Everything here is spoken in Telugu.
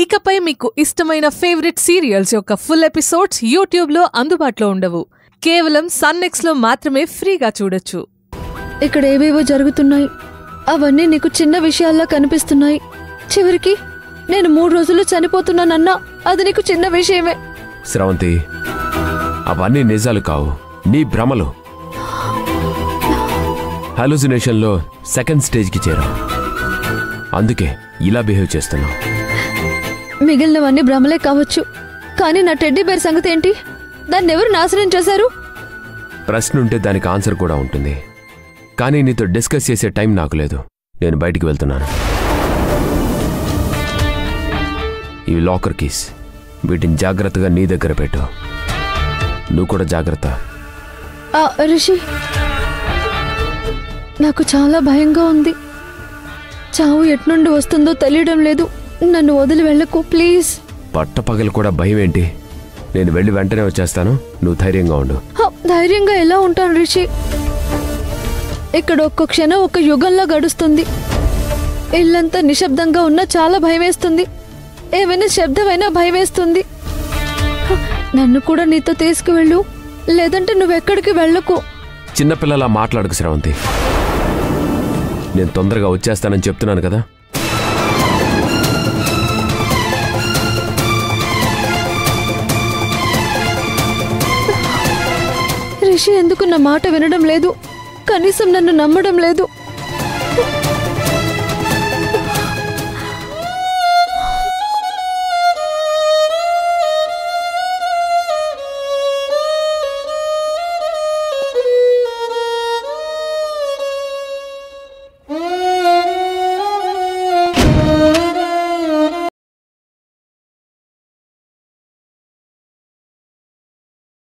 ఇకపై మీకు ఇష్టమైన ఫేవరెట్ సీరియల్స్ యొక్క ఫుల్ ఎపిసోడ్స్ యూట్యూబ్లో అందుబాటులో ఉండవు. కేవలం సన్నెక్స్లో మాత్రమే ఫ్రీగా చూడొచ్చు. ఇక్కడ ఏవేవో జరుగుతున్నాయి, అవన్నీ నీకు చిన్న విషయాల్లా కనిపిస్తున్నాయి. చివరికి నేను 3 రోజులు చనిపోతున్నానన్నా అది నీకు చిన్న విషయమే. శ్రవంతి, అవన్నీ నిజాలు కావు, నీ భ్రమలు. హాలుసినేషన్లో సెకండ్ స్టేజ్కి చేరా, అందుకే ఇలా బిహేవ్ చేస్తున్నావు. మిగిలినవన్నీ భ్రమలే కావచ్చు, కానీ నా టెడ్డీ బేర్ సంగతి ఏంటి? దాన్ని ఎవరు నాశనం చేశారు? ప్రశ్న ఉంటే దానికి ఆన్సర్ కూడా ఉంటుంది, కానీ నీతో డిస్కస్ చేసే టైం నాకు లేదు. నేను బయటికి వెళ్తున్నాను. ఇవి లాకర్ కీస్, వీటిని జాగ్రత్తగా నీ దగ్గర పెట్టు. నువ్వు కూడా జాగ్రత్త. రిషి, నాకు చాలా భయంగా ఉంది. చావు ఎట్నుండి వస్తుందో తెలియడం లేదు. నన్ను వదిలి వెళ్ళకు ప్లీజ్. పట్టపగలు కూడా భయం ఏంటి? నేను వెళ్ళి వెంటనే వచ్చేస్తాను, నువ్వు ధైర్యంగా ఉండు. ధైర్యంగా ఎలా ఉంటాను రిషి? ఇక్కడ ఒక్క క్షణం ఒక యుగంలా గడుస్తుంది. ఇల్లంతా నిశ్శబ్దంగా ఉన్నా చాలా భయమేస్తుంది. ఏమైనా శబ్దమైనా భయమేస్తుంది. నన్ను కూడా నీతో తీసుకువెళ్ళు, లేదంటే నువ్వెక్కడికి వెళ్ళకు. చిన్నపిల్లలా మాట్లాడకు శ్రవంతి. నేను తొందరగా వచ్చేస్తానని చెప్తున్నాను కదా. రిషి ఎందుకు నా మాట వినడం లేదు? కనీసం నన్ను నమ్మడం లేదు.